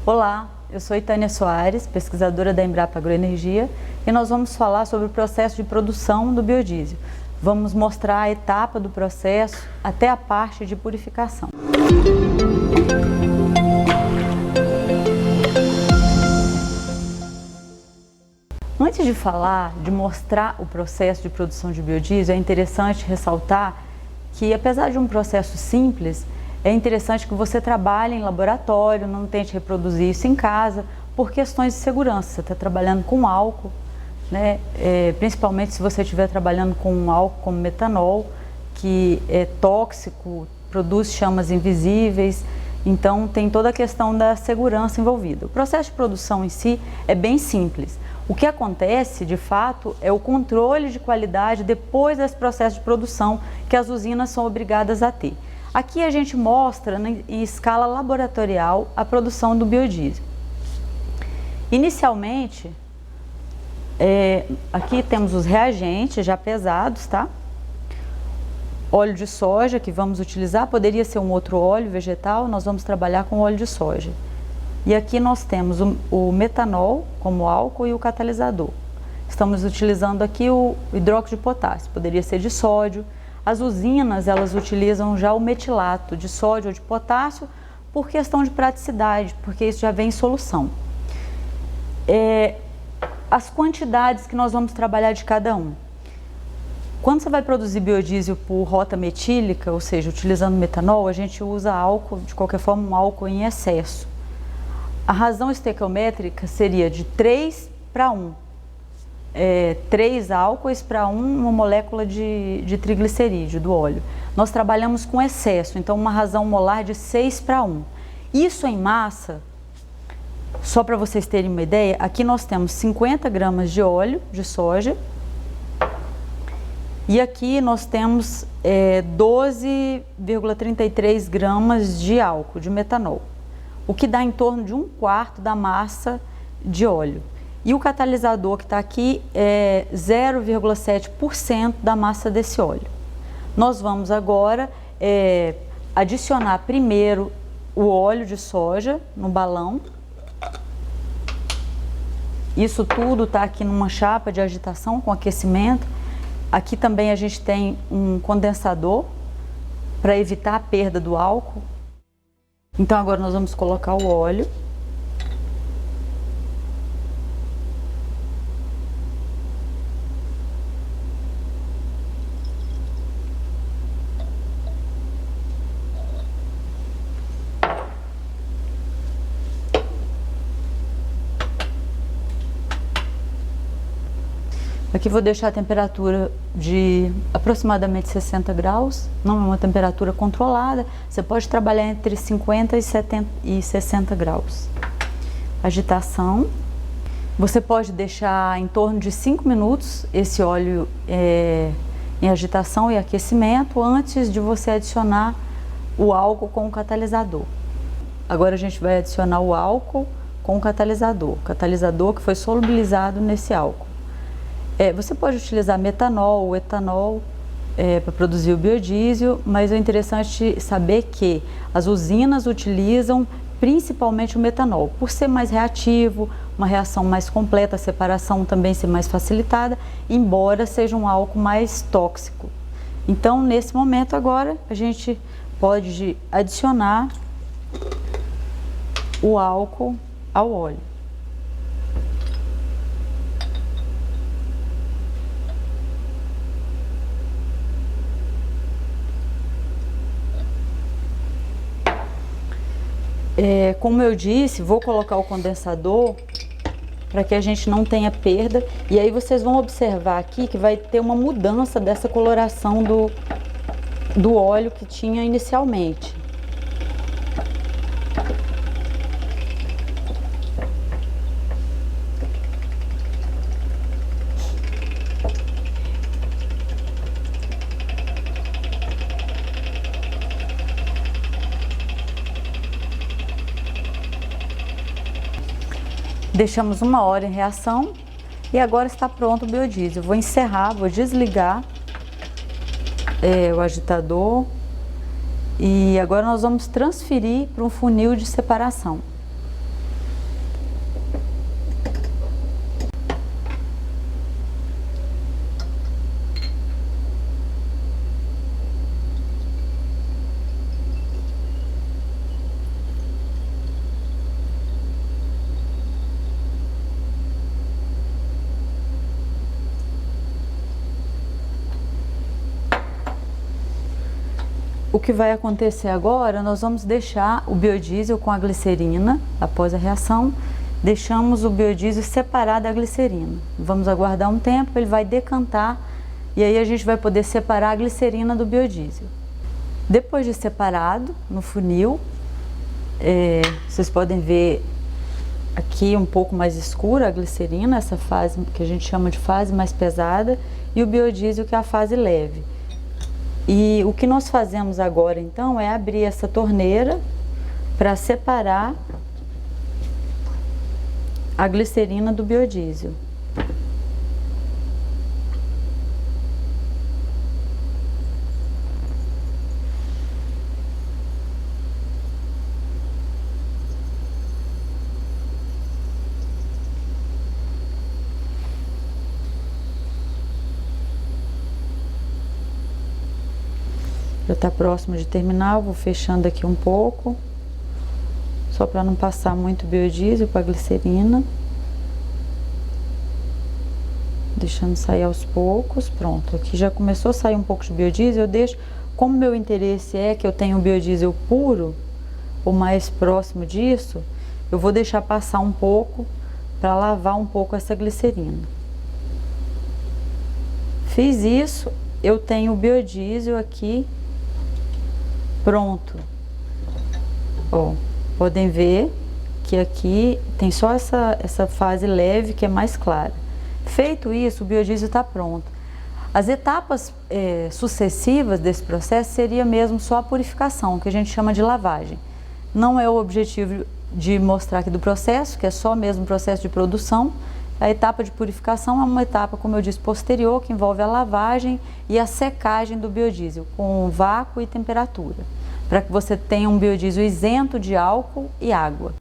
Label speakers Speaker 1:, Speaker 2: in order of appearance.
Speaker 1: Olá, eu sou Tânia Soares, pesquisadora da Embrapa Agroenergia, e nós vamos falar sobre o processo de produção do biodiesel. Vamos mostrar a etapa do processo até a parte de purificação. Antes de falar, de mostrar o processo de produção de biodiesel, é interessante ressaltar que, apesar de um processo simples, é interessante que você trabalhe em laboratório, não tente reproduzir isso em casa, por questões de segurança. Você está trabalhando com álcool, né? Principalmente se você estiver trabalhando com um álcool como metanol, que é tóxico, produz chamas invisíveis, então tem toda a questão da segurança envolvida. O processo de produção em si é bem simples. O que acontece, de fato, é o controle de qualidade depois desse processo de produção que as usinas são obrigadas a ter. Aqui a gente mostra em escala laboratorial a produção do biodiesel. Inicialmente, aqui temos os reagentes já pesados, tá? Óleo de soja que vamos utilizar, poderia ser um outro óleo vegetal, nós vamos trabalhar com óleo de soja. E aqui nós temos o metanol como álcool e o catalisador. Estamos utilizando aqui o hidróxido de potássio, poderia ser de sódio. As usinas, elas utilizam já o metilato de sódio ou de potássio por questão de praticidade, porque isso já vem em solução. As quantidades que nós vamos trabalhar de cada um. Quando você vai produzir biodiesel por rota metílica, ou seja, utilizando metanol, a gente usa álcool, de qualquer forma, um álcool em excesso. A razão estequiométrica seria de 3 para 1. 3 álcoois para uma molécula de triglicerídeo do óleo. Nós trabalhamos com excesso, então uma razão molar de 6 para 1. Isso em massa, só para vocês terem uma ideia, aqui nós temos 50 gramas de óleo de soja e aqui nós temos 12,33 gramas de álcool, de metanol, o que dá em torno de 1/4 da massa de óleo. E o catalisador que está aqui é 0,7% da massa desse óleo. Nós vamos agora adicionar primeiro o óleo de soja no balão. Isso tudo está aqui numa chapa de agitação com aquecimento. Aqui também a gente tem um condensador para evitar a perda do álcool. Então agora nós vamos colocar o óleo. Aqui vou deixar a temperatura de aproximadamente 60 graus, não é uma temperatura controlada, você pode trabalhar entre 50 e 60 graus. Agitação, você pode deixar em torno de 5 minutos esse óleo em agitação e aquecimento antes de você adicionar o álcool com o catalisador. Agora a gente vai adicionar o álcool com o catalisador que foi solubilizado nesse álcool. Você pode utilizar metanol ou etanol para produzir o biodiesel, mas é interessante saber que as usinas utilizam principalmente o metanol, por ser mais reativo, uma reação mais completa, a separação também ser mais facilitada, embora seja um álcool mais tóxico. Então, nesse momento agora, a gente pode adicionar o álcool ao óleo. Como eu disse, vou colocar o condensador para que a gente não tenha perda. E aí vocês vão observar aqui que vai ter uma mudança dessa coloração do óleo que tinha inicialmente. Deixamos 1 hora em reação e agora está pronto o biodiesel. Vou encerrar, vou desligar o agitador e agora nós vamos transferir para um funil de separação. O que vai acontecer agora, nós vamos deixar o biodiesel com a glicerina, após a reação, deixamos o biodiesel separado da glicerina. Vamos aguardar um tempo, ele vai decantar e aí a gente vai poder separar a glicerina do biodiesel. Depois de separado, no funil, vocês podem ver aqui um pouco mais escura a glicerina, essa fase que a gente chama de fase mais pesada, e o biodiesel, que é a fase leve. E o que nós fazemos agora então é abrir essa torneira para separar a glicerina do biodiesel. Já está próximo de terminar, eu vou fechando aqui um pouco, só para não passar muito biodiesel para a glicerina. Deixando sair aos poucos, pronto. Aqui já começou a sair um pouco de biodiesel, eu deixo, como meu interesse é que eu tenha um biodiesel puro, ou mais próximo disso, eu vou deixar passar um pouco, para lavar um pouco essa glicerina. Fiz isso, eu tenho o biodiesel aqui pronto. Ó, podem ver que aqui tem só essa fase leve que é mais clara. Feito isso, o biodiesel está pronto. As etapas sucessivas desse processo seria mesmo só a purificação, que a gente chama de lavagem. Não é o objetivo de mostrar aqui do processo, que é só mesmo o processo de produção. A etapa de purificação é uma etapa, como eu disse, posterior, que envolve a lavagem e a secagem do biodiesel, com vácuo e temperatura, para que você tenha um biodiesel isento de álcool e água.